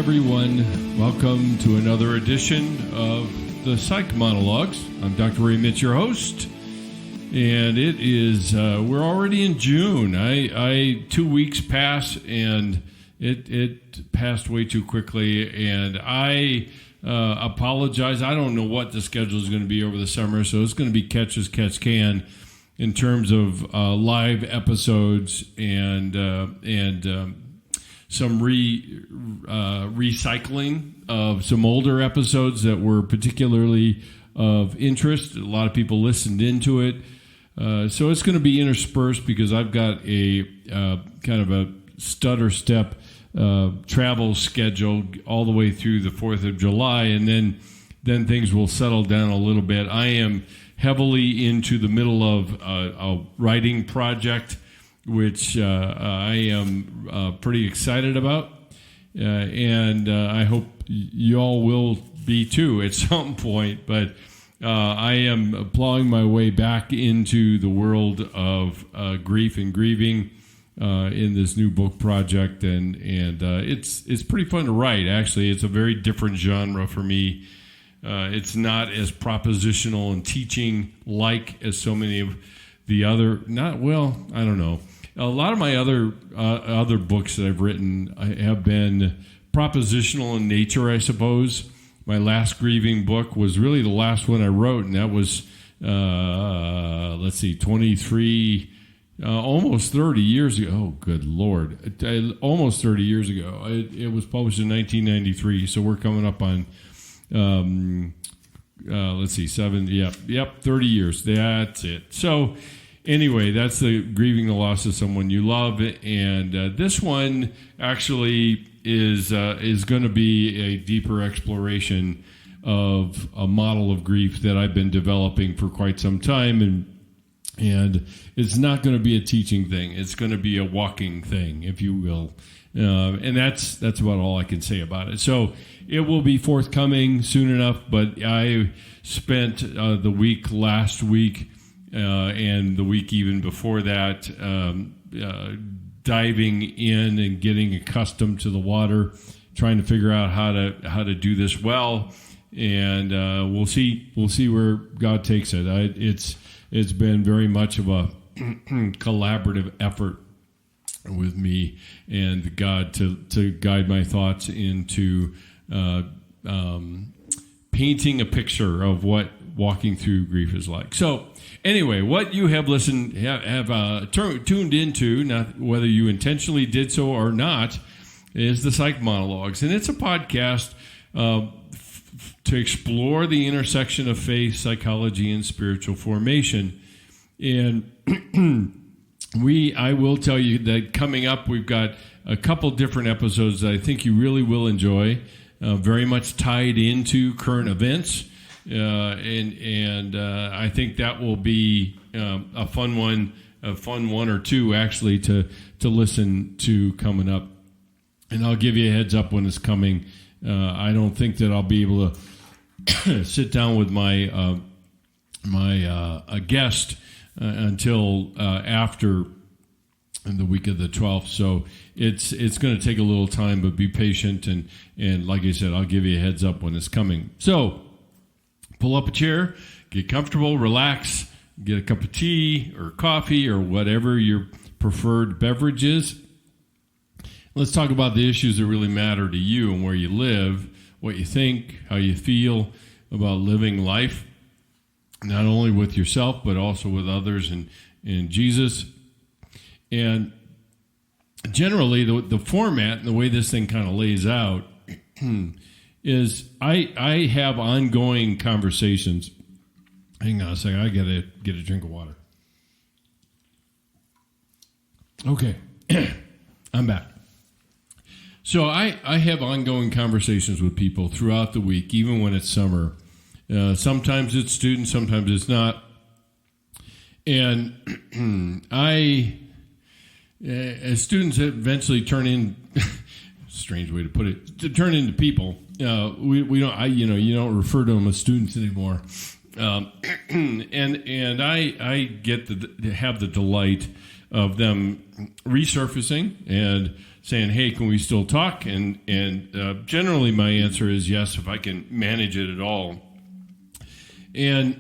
everyone. Welcome to another edition of the Psych Monologues. I'm Dr. Ray Mitsch, your host, and it is, we're already in June. 2 weeks pass, and it passed way too quickly, and I apologize. I don't know what the schedule is going to be over the summer, so it's going to be catch as catch can in terms of live episodes and some recycling of some older episodes that were particularly of interest. A lot of people listened into it. So it's going to be interspersed because I've got a kind of a stutter step travel schedule all the way through the 4th of July, and then things will settle down a little bit. I am heavily into the middle of a writing project, which I am pretty excited about, and I hope you all will be too at some point. But I am plowing my way back into the world of grief and grieving in this new book project, and it's pretty fun to write. Actually, it's a very different genre for me. It's not as propositional and teaching like as so many of the other. I don't know. A lot of my other books that I've written have been propositional in nature, I suppose. My last grieving book was really the last one I wrote, and that was, 23, almost 30 years ago. Oh, good Lord. Almost 30 years ago. It was published in 1993, so we're coming up on, 30 years. That's it. So anyway, that's the grieving the loss of someone you love, and this one actually is going to be a deeper exploration of a model of grief that I've been developing for quite some time, and it's not going to be a teaching thing. It's going to be a walking thing, if you will, and that's about all I can say about it. So it will be forthcoming soon enough. But I spent the week last week. And the week even before that, diving in and getting accustomed to the water, trying to figure out how to do this well, and we'll see where God takes it. It's been very much of a collaborative effort with me and God to guide my thoughts into painting a picture of what walking through grief is like. So anyway, what you have listened, have tuned into, not whether you intentionally did so or not, is the Psych Monologues. And it's a podcast to explore the intersection of faith, psychology, and spiritual formation. And I will tell you that coming up, we've got a couple different episodes that I think you really will enjoy, very much tied into current events. And I think that will be a fun one or two actually to listen to coming up. And I'll give you a heads up when it's coming. I don't think that I'll be able to sit down with my a guest until after the week of the 12th. So it's going to take a little time, but be patient. And like I said, I'll give you a heads up when it's coming. So pull up a chair, get comfortable, relax, get a cup of tea or coffee or whatever your preferred beverage is. Let's talk about the issues that really matter to you and where you live, what you think, how you feel about living life, not only with yourself, but also with others and Jesus. And generally, the format and the way this thing kind of lays out is I have ongoing conversations. Hang on a second. I got to get a drink of water. Okay. I'm back. So I have ongoing conversations with people throughout the week, even when it's summer. Sometimes it's students, sometimes it's not. And as students eventually turn in, strange way to put it, to turn into people. We don't, you don't refer to them as students anymore. And I get to have the delight of them resurfacing and saying, "Hey, can we still talk?" And generally, my answer is yes, if I can manage it at all. And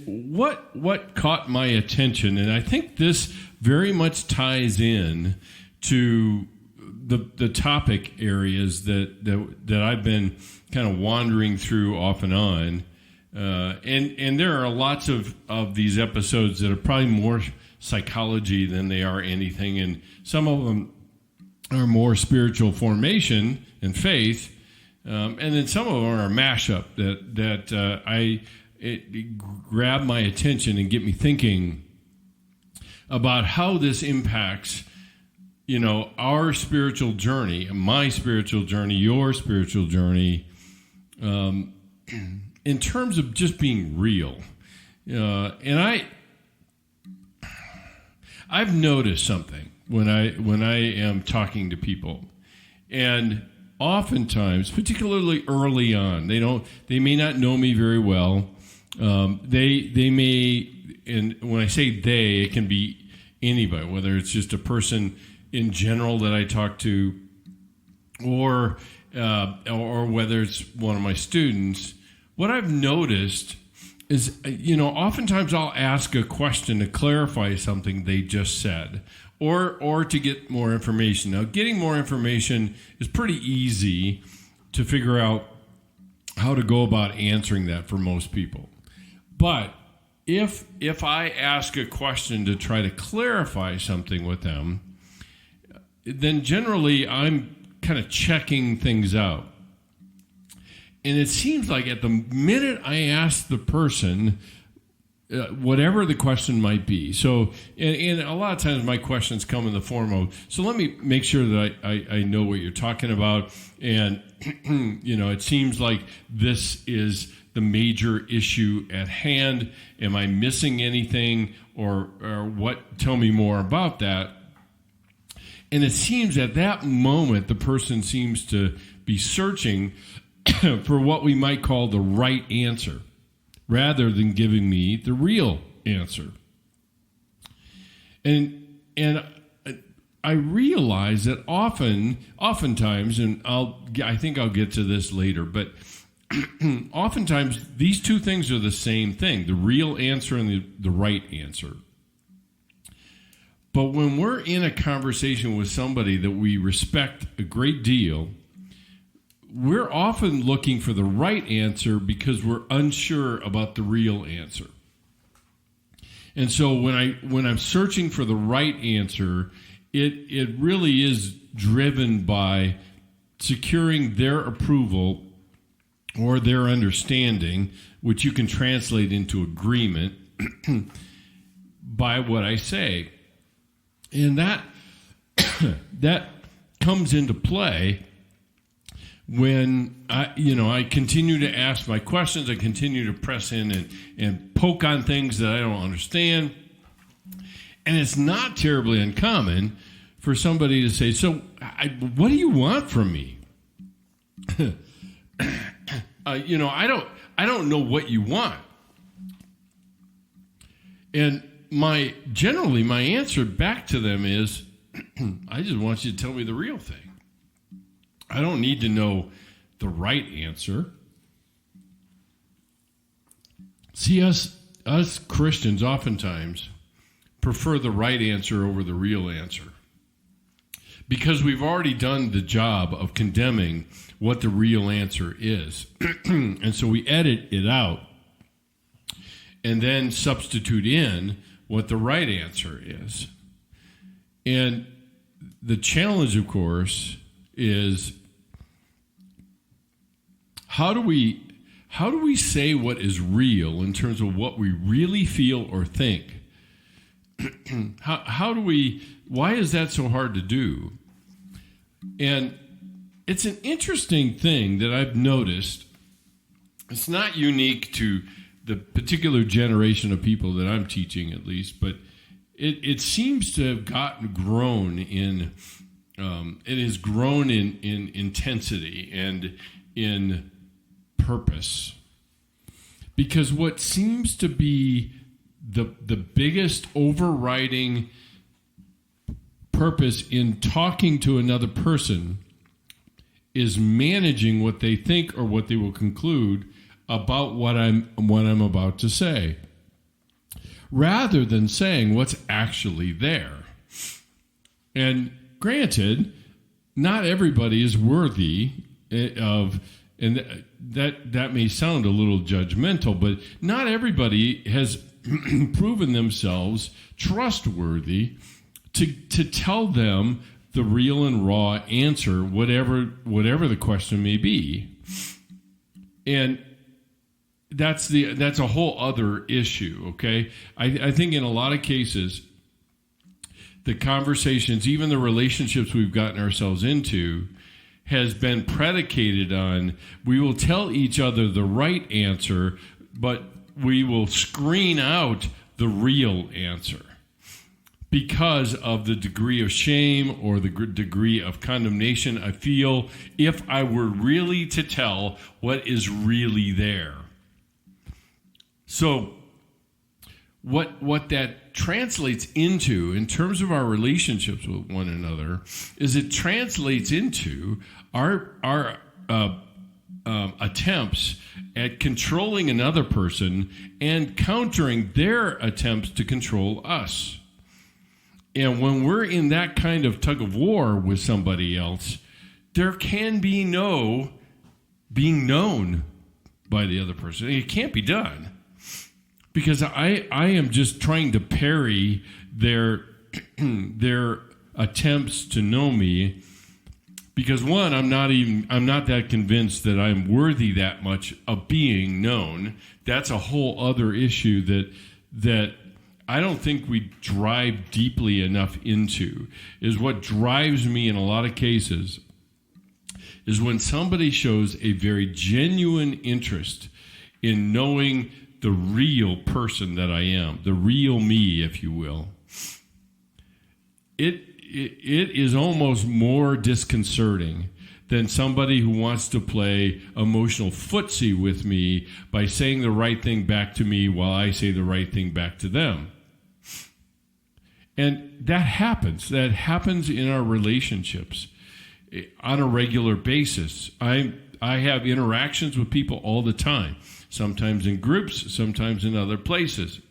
what caught my attention, and I think this very much ties in to the topic areas that I've been kind of wandering through off and on, and there are lots of these episodes that are probably more psychology than they are anything, and some of them are more spiritual formation and faith, and then some of them are a mashup that it grab my attention and get me thinking about how this impacts, our spiritual journey, my spiritual journey, your spiritual journey, in terms of just being real. And I've noticed something when I am talking to people, and oftentimes, particularly early on, they may not know me very well. They may, and when I say they, it can be anybody, whether it's just a person in general that I talk to, or whether it's one of my students. What I've noticed is, oftentimes I'll ask a question to clarify something they just said, or to get more information. Now, getting more information is pretty easy to figure out how to go about answering that for most people. But if I ask a question to try to clarify something with them, then generally I'm kind of checking things out. And it seems like at the minute I ask the person, whatever the question might be. So, and a lot of times my questions come in the form of, so let me make sure that I know what you're talking about. And, it seems like this is the major issue at hand. Am I missing anything, or what? Tell me more about that. And it seems at that moment, the person seems to be searching for what we might call the right answer, rather than giving me the real answer. And I realize that oftentimes, and I think I'll get to this later, but oftentimes these two things are the same thing: the real answer and the right answer. But when we're in a conversation with somebody that we respect a great deal, we're often looking for the right answer because we're unsure about the real answer. And so when I'm searching for the right answer, it really is driven by securing their approval or their understanding, which you can translate into agreement by what I say. And that comes into play when I continue to ask my questions. I continue to press in and poke on things that I don't understand. And it's not terribly uncommon for somebody to say, "So, what do you want from me?" I don't know what you want. And my answer back to them is, I just want you to tell me the real thing. I don't need to know the right answer. See, us Christians oftentimes prefer the right answer over the real answer, because we've already done the job of condemning what the real answer is. And so we edit it out and then substitute in what the right answer is. And the challenge, of course, is how do we say what is real in terms of what we really feel or think? Why is that so hard to do? And it's an interesting thing that I've noticed. It's not unique to the particular generation of people that I'm teaching, at least, but it seems to have grown in intensity and in purpose. Because what seems to be the biggest overriding purpose in talking to another person is managing what they think or what they will conclude about what I'm about to say, rather than saying what's actually there. And granted, not everybody is worthy of, and that may sound a little judgmental, but not everybody has proven themselves trustworthy to tell them the real and raw answer, whatever the question may be. And that's a whole other issue, okay? I think in a lot of cases, the conversations, even the relationships we've gotten ourselves into, has been predicated on we will tell each other the right answer, but we will screen out the real answer because of the degree of shame or the degree of condemnation I feel if I were really to tell what is really there. So what that translates into in terms of our relationships with one another is it translates into our attempts at controlling another person and countering their attempts to control us. And when we're in that kind of tug of war with somebody else, there can be no being known by the other person. It can't be done. Because I am just trying to parry their attempts to know me. Because one, I'm not that convinced that I'm worthy that much of being known. That's a whole other issue that I don't think we drive deeply enough into. Is what drives me in a lot of cases is when somebody shows a very genuine interest in knowing the real person that I am, the real me, if you will. It is almost more disconcerting than somebody who wants to play emotional footsie with me by saying the right thing back to me while I say the right thing back to them. And that happens. That happens in our relationships on a regular basis. I have interactions with people all the time. Sometimes in groups, sometimes in other places.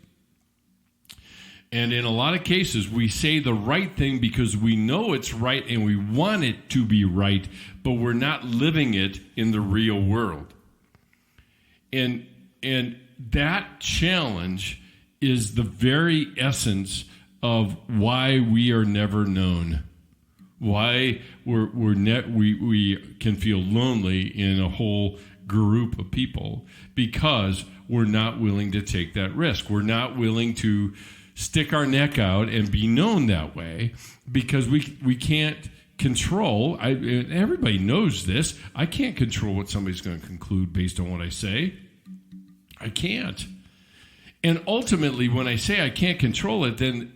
And in a lot of cases, we say the right thing because we know it's right and we want it to be right, but we're not living it in the real world. And that challenge is the very essence of why we are never known. Why we can feel lonely in a whole group of people because we're not willing to take that risk. We're not willing to stick our neck out and be known that way because we can't control. Everybody knows this. I can't control what somebody's going to conclude based on what I say. I can't. And ultimately, when I say I can't control it, then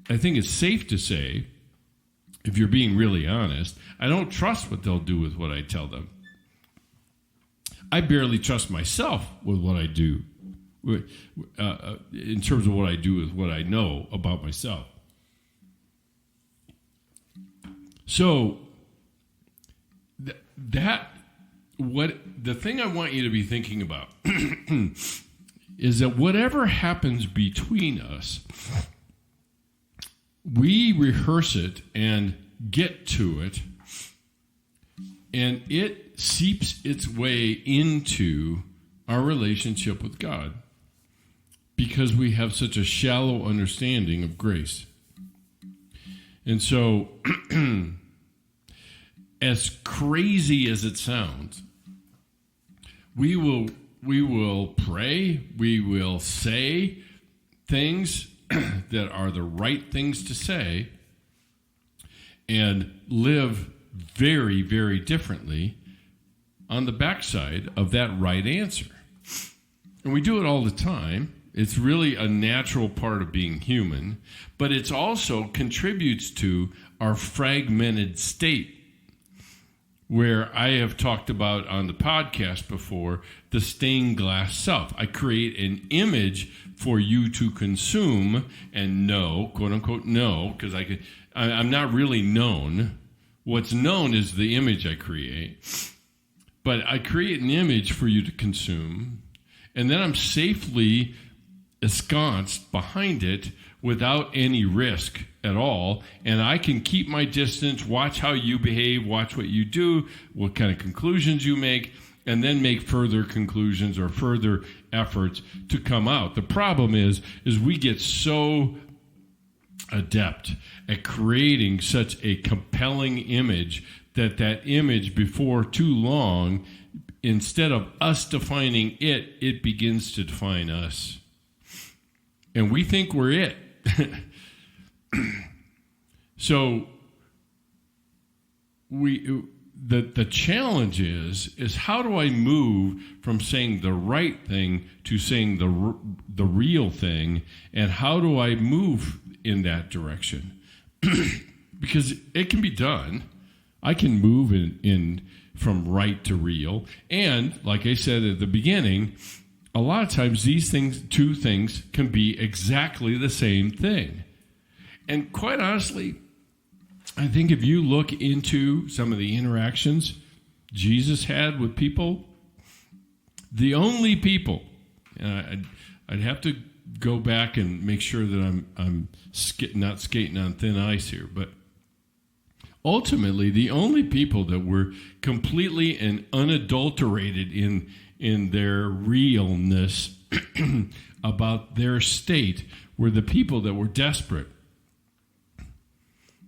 I think it's safe to say, if you're being really honest, I don't trust what they'll do with what I tell them. I barely trust myself with what I do, in terms of what I do with what I know about myself. So the thing I want you to be thinking about is that whatever happens between us, we rehearse it and get to it, and it seeps its way into our relationship with God because we have such a shallow understanding of grace. And so, as crazy as it sounds, we will pray, we will say things that are the right things to say and live very, very differently on the backside of that right answer. And we do it all the time. It's really a natural part of being human, but it also contributes to our fragmented state, where I have talked about on the podcast before, the stained glass self. I create an image for you to consume and know, quote unquote, know, because I'm not really known. What's known is the image I create. But I create an image for you to consume, and then I'm safely ensconced behind it without any risk at all, and I can keep my distance, watch how you behave, watch what you do, what kind of conclusions you make, and then make further conclusions or further efforts to come out. The problem is we get so adept at creating such a compelling image that image before too long, instead of us defining it, it begins to define us. And we think we're it. So the challenge is how do I move from saying the right thing to saying the real thing, and how do I move in that direction? Because it can be done. I can move in from right to real. And like I said at the beginning, a lot of times these two things can be exactly the same thing. And quite honestly, I think if you look into some of the interactions Jesus had with people, the only people, and I'd have to go back and make sure that I'm not skating on thin ice here, but ultimately, the only people that were completely and unadulterated in their realness about their state were the people that were desperate.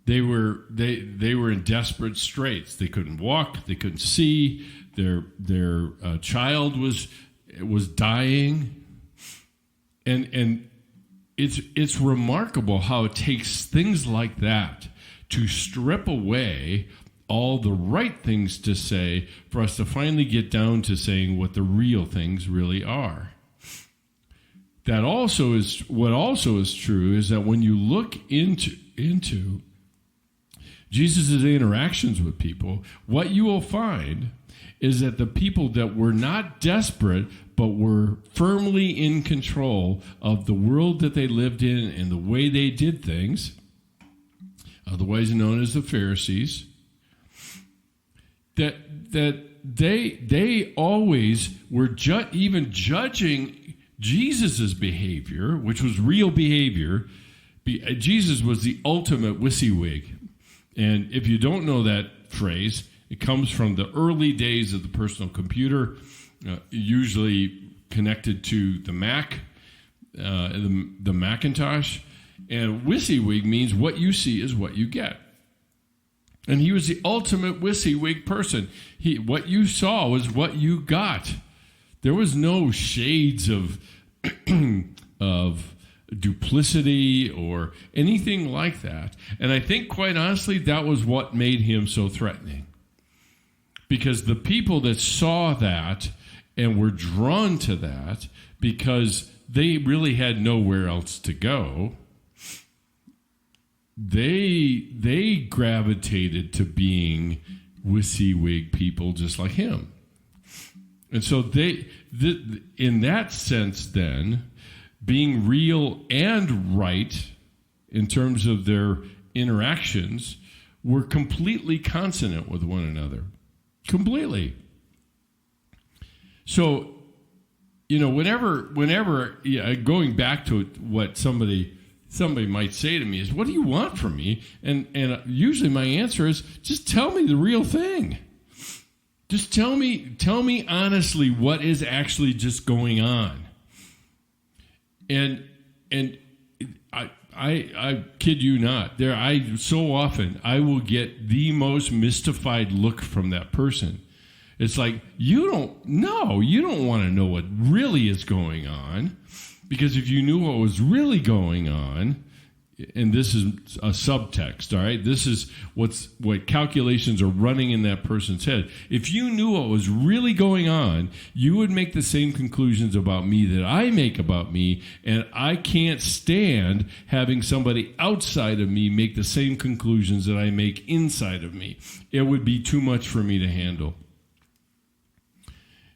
They were in desperate straits. They couldn't walk. They couldn't see. Their child was dying, and it's remarkable how it takes things like that to strip away all the right things to say for us to finally get down to saying what the real things really are. That also is what also is true is that when you look into Jesus' interactions with people, what you will find is that the people that were not desperate but were firmly in control of the world that they lived in and the way they did things, otherwise known as the Pharisees, that they always were even judging Jesus' behavior, which was real behavior. Jesus was the ultimate WYSIWYG. And if you don't know that phrase, it comes from the early days of the personal computer, usually connected to the Mac, the Macintosh. And WYSIWYG means what you see is what you get. And he was the ultimate WYSIWYG person. What you saw was what you got. There was no shades of duplicity or anything like that. And I think, quite honestly, that was what made him so threatening. Because the people that saw that and were drawn to that because they really had nowhere else to go, they gravitated to being WYSIWYG people just like him. And so in that sense then, being real and right in terms of their interactions were completely consonant with one another. Completely. So, whenever going back to what somebody might say to me is, what do you want from me? And usually my answer is, just tell me the real thing. Just tell me honestly what is actually just going on. And I kid you not, so often I will get the most mystified look from that person. It's like, you don't want to know what really is going on, because if you knew what was really going on, and this is a subtext, all right? This is what calculations are running in that person's head. If you knew what was really going on, you would make the same conclusions about me that I make about me, and I can't stand having somebody outside of me make the same conclusions that I make inside of me. It would be too much for me to handle.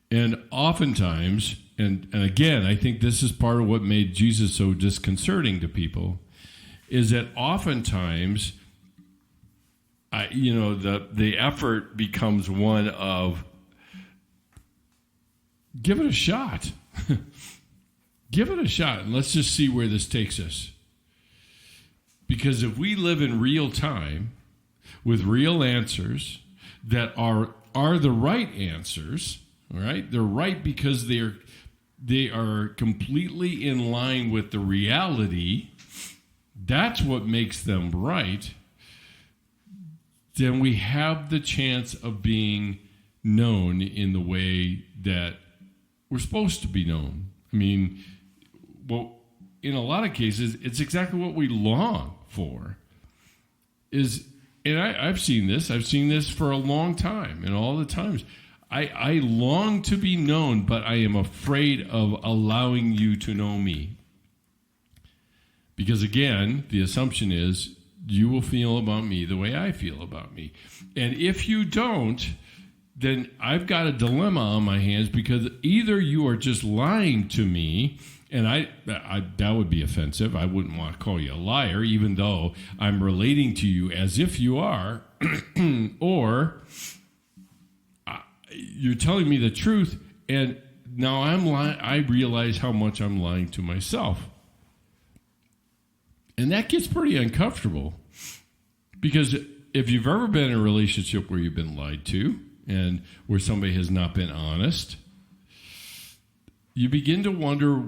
And oftentimes, and again, I think this is part of what made Jesus so disconcerting to people, is that oftentimes the effort becomes one of give it a shot. Give it a shot, and let's just see where this takes us. Because if we live in real time with real answers that are the right answers, all right? They're right because they are completely in line with the reality. That's what makes them right. Then we have the chance of being known in the way that we're supposed to be known. I mean, well, in a lot of cases, it's exactly what we long for. And I've seen this. I've seen this for a long time, and all the times. I long to be known, but I am afraid of allowing you to know me. Because again, the assumption is you will feel about me the way I feel about me. And if you don't, then I've got a dilemma on my hands, because either you are just lying to me, and I that would be offensive. I wouldn't want to call you a liar, even though I'm relating to you as if you are, or you're telling me the truth, and now I realize how much I'm lying to myself. And that gets pretty uncomfortable, because if you've ever been in a relationship where you've been lied to and where somebody has not been honest, you begin to wonder,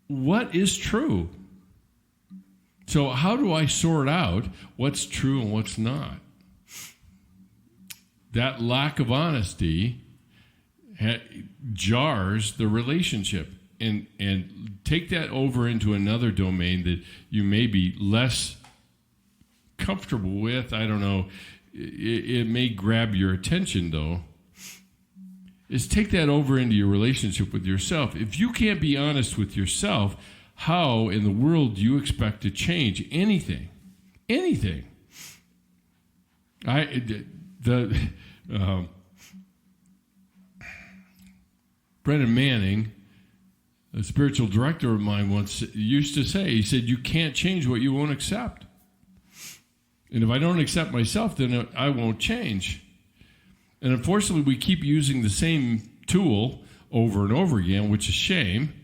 what is true? So how do I sort out what's true and what's not? That lack of honesty jars the relationship. And take that over into another domain that you may be less comfortable with. I don't know. It may grab your attention, though. Is take that over into your relationship with yourself. If you can't be honest with yourself, how in the world do you expect to change anything? Anything. Brennan Manning, a spiritual director of mine, once used to say, he said, you can't change what you won't accept. And if I don't accept myself, then I won't change. And unfortunately, we keep using the same tool over and over again, which is shame.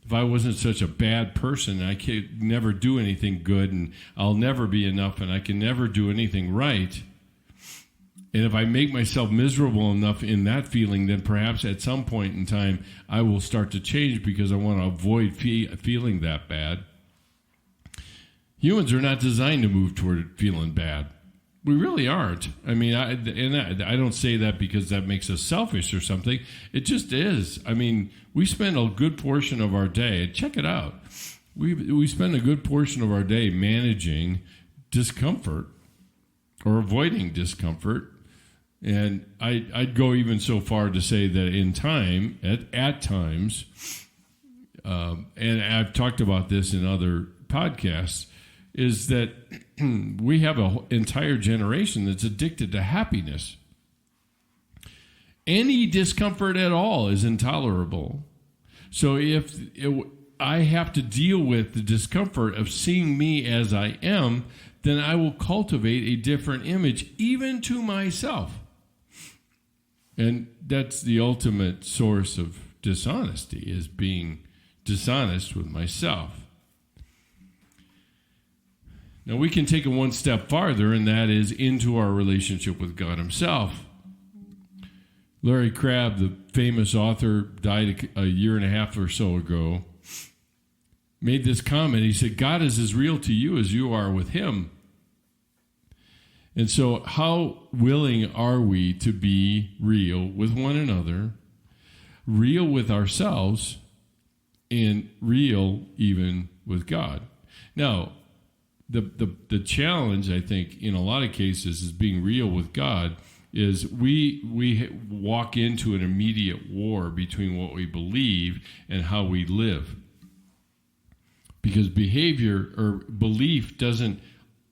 If I wasn't such a bad person, I could never do anything good, and I'll never be enough, and I can never do anything right. And if I make myself miserable enough in that feeling, then perhaps at some point in time, I will start to change, because I want to avoid feeling that bad. Humans are not designed to move toward feeling bad. We really aren't. I mean, I don't say that because that makes us selfish or something. It just is. I mean, we spend a good portion of our day, check it out, we spend a good portion of our day managing discomfort or avoiding discomfort. And I'd go even so far to say that in time, at times, and I've talked about this in other podcasts, is that we have an entire generation that's addicted to happiness. Any discomfort at all is intolerable. So if I have to deal with the discomfort of seeing me as I am, then I will cultivate a different image, even to myself. And that's the ultimate source of dishonesty, is being dishonest with myself. Now, we can take it one step farther, and that is into our relationship with God himself. Larry Crabb, the famous author, died a year and a half or so ago, made this comment. He said, God is as real to you as you are with him. And so how willing are we to be real with one another, real with ourselves, and real even with God? Now, the challenge, I think, in a lot of cases is being real with God is we walk into an immediate war between what we believe and how we live. Because behavior or belief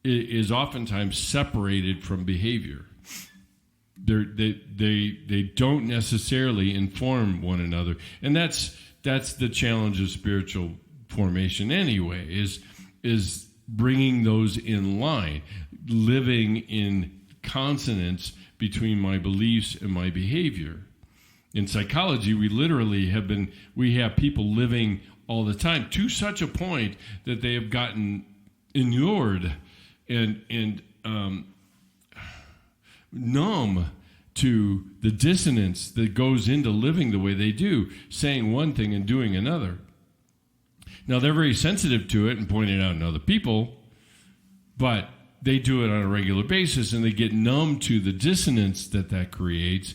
is oftentimes separated from behavior. They don't necessarily inform one another. And that's the challenge of spiritual formation anyway, is bringing those in line. living in consonance between my beliefs and my behavior. In psychology, we have people living all the time to such a point that they have gotten inured and numb to the dissonance that goes into living the way they do, saying one thing and doing another. Now, they're very sensitive to it and pointing it out in other people, but they do it on a regular basis, and they get numb to the dissonance that creates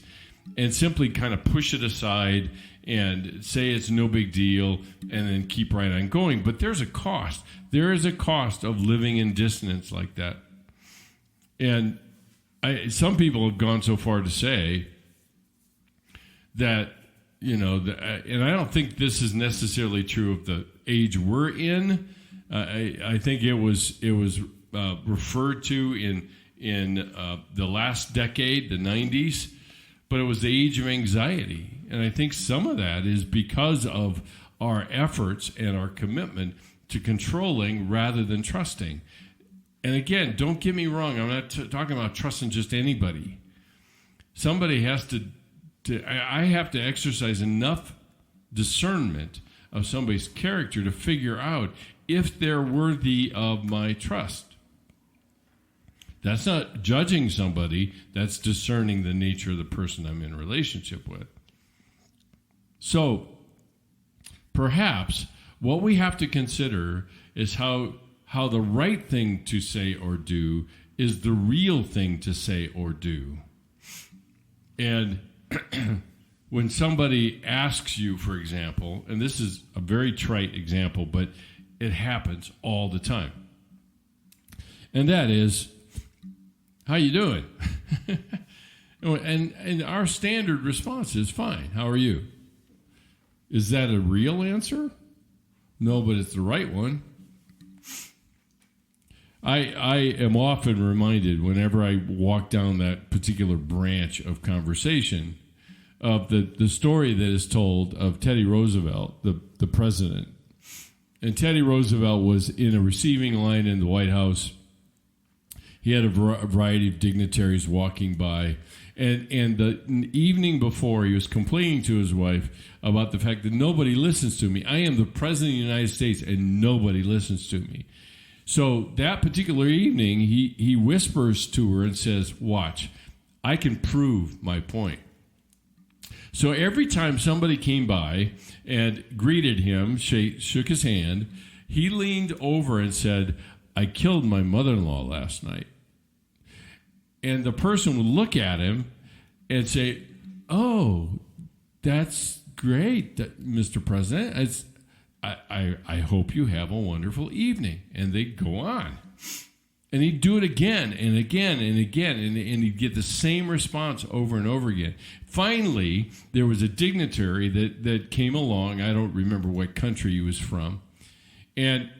and simply kind of push it aside and say it's no big deal and then keep right on going. But there's a cost. There is a cost of living in dissonance like that. And some people have gone so far to say that, and I don't think this is necessarily true of the age we're in. I think it was referred to in the last decade, the 90s, but it was the age of anxiety. And I think some of that is because of our efforts and our commitment to controlling rather than trusting. And again, don't get me wrong, I'm not talking about trusting just anybody. Somebody has I have to exercise enough discernment of somebody's character to figure out if they're worthy of my trust. That's not judging somebody, that's discerning the nature of the person I'm in a relationship with. So, perhaps what we have to consider is how the right thing to say or do is the real thing to say or do. And when somebody asks you, for example, and this is a very trite example, but it happens all the time. And that is, how you doing? and our standard response is fine. How are you? Is that a real answer? No, but it's the right one. I am often reminded whenever I walk down that particular branch of conversation of the story that is told of Teddy Roosevelt, the president. And Teddy Roosevelt was in a receiving line in the White House. He had a variety of dignitaries walking by. And the evening before, he was complaining to his wife about the fact that nobody listens to me. I am the president of the United States, and nobody listens to me. So that particular evening, he whispers to her and says, watch, I can prove my point. So every time somebody came by and greeted him, shook his hand, he leaned over and said, I killed my mother-in-law last night. And the person would look at him and say, oh, that's great, Mr. President. I hope you have a wonderful evening. And they'd go on. And he'd do it again and again and again, and he'd get the same response over and over again. Finally, there was a dignitary that came along. I don't remember what country he was from. And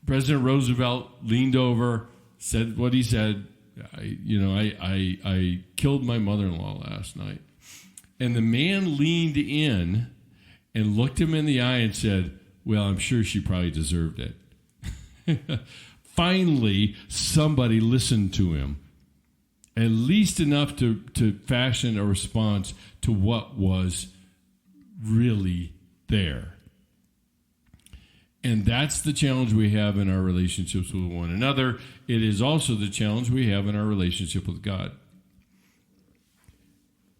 President Roosevelt leaned over, said what he said. I killed my mother-in-law last night. And the man leaned in and looked him in the eye and said, well, I'm sure she probably deserved it. Finally, somebody listened to him, at least enough to fashion a response to what was really there. And that's the challenge we have in our relationships with one another. It is also the challenge we have in our relationship with God.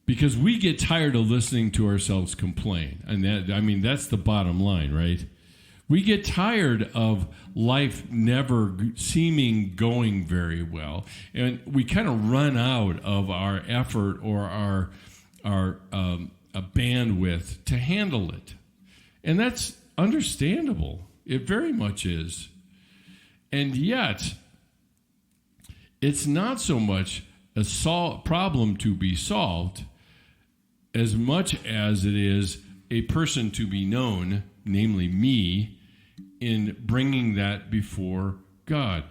Because we get tired of listening to ourselves complain. And that's the bottom line, right? We get tired of life never seeming going very well. And we kind of run out of our effort or our bandwidth to handle it. And that's understandable. It very much is. And yet, it's not so much a problem to be solved as much as it is a person to be known, namely me, in bringing that before God.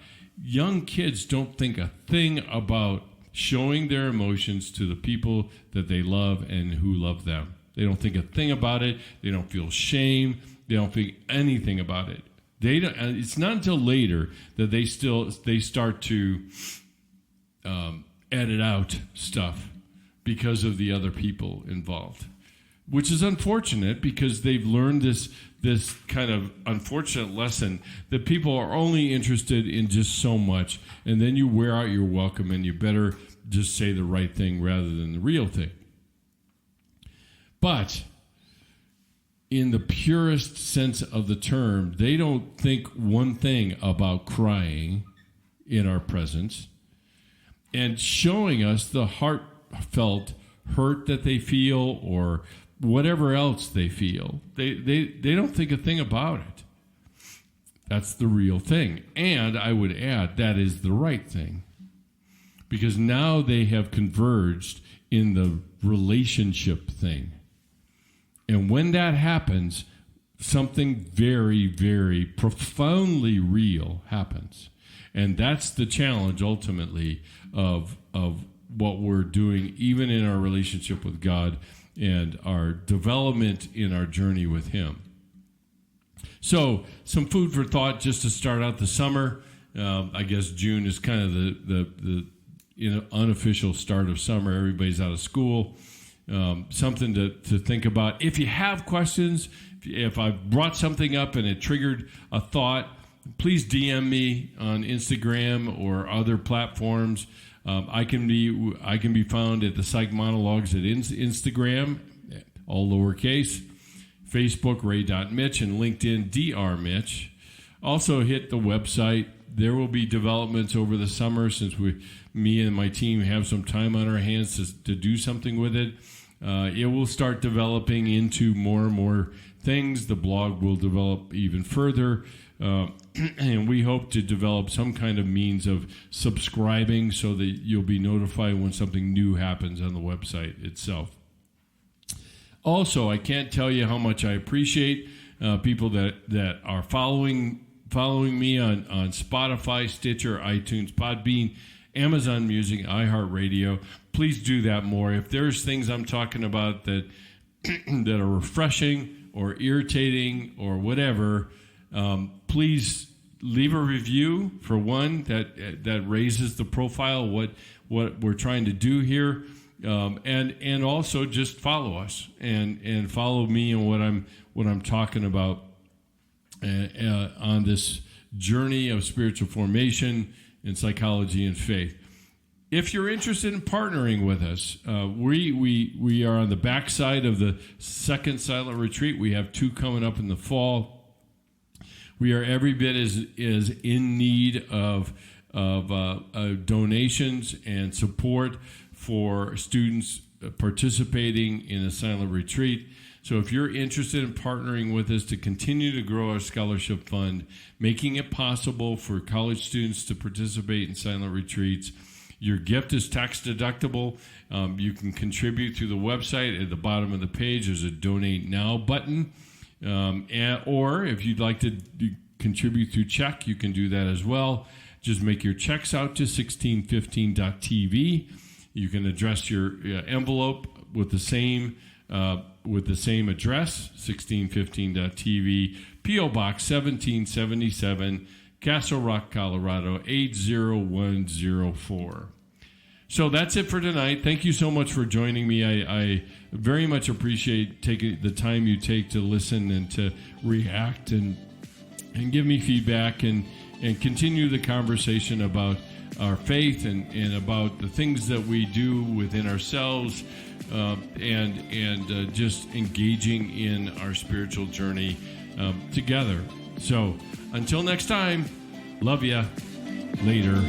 Young kids don't think a thing about showing their emotions to the people that they love and who love them. They don't think a thing about it. They don't feel shame. They don't think anything about it. They don't, it's not until later that they start to edit out stuff because of the other people involved, which is unfortunate because they've learned this kind of unfortunate lesson that people are only interested in just so much, and then you wear out your welcome, and you better just say the right thing rather than the real thing. But in the purest sense of the term, they don't think one thing about crying in our presence and showing us the heartfelt hurt that they feel or whatever else they feel. They don't think a thing about it. That's the real thing. And I would add, that is the right thing. Because now they have converged in the relationship thing. And when that happens, something very, very profoundly real happens. And that's the challenge, ultimately, of what we're doing, even in our relationship with God and our development in our journey with Him. So, some food for thought just to start out the summer. I guess June is kind of the unofficial start of summer. Everybody's out of school. Something to think about. If you have questions, if I've brought something up and it triggered a thought, please DM me on Instagram or other platforms. I can be found at the Psych Monologues at Instagram, all lowercase, Facebook Ray.Mitch, and LinkedIn Dr. Mitch. Also hit the website. There will be developments over the summer since me and my team have some time on our hands to do something with it. It will start developing into more and more things. The blog will develop even further. And we hope to develop some kind of means of subscribing so that you'll be notified when something new happens on the website itself. Also, I can't tell you how much I appreciate people that are following me on Spotify, Stitcher, iTunes, Podbean, Amazon Music, iHeartRadio. Please do that more. If there's things I'm talking about that that are refreshing or irritating or whatever, please leave a review, for one, that raises the profile, what we're trying to do here, and also just follow us and follow me and what I'm talking about on this journey of spiritual formation in psychology and faith. If you're interested in partnering with us, we are on the backside of the second silent retreat. We have 2 coming up in the fall. We are every bit as in need of donations and support for students participating in a silent retreat. So if you're interested in partnering with us to continue to grow our scholarship fund, making it possible for college students to participate in silent retreats, your gift is tax deductible. You can contribute through the website. At the bottom of the page, there's a Donate Now button. Or if you'd like to contribute through check, you can do that as well. Just make your checks out to 1615.tv. You can address your envelope with the same address, 1615.tv, P.O. Box 1777, Castle Rock, Colorado 80104. So that's it for tonight. Thank you so much for joining me. I very much appreciate taking the time you take to listen and to react and give me feedback and continue the conversation about our faith and about the things that we do within ourselves and just engaging in our spiritual journey together. So until next time, love ya. Later.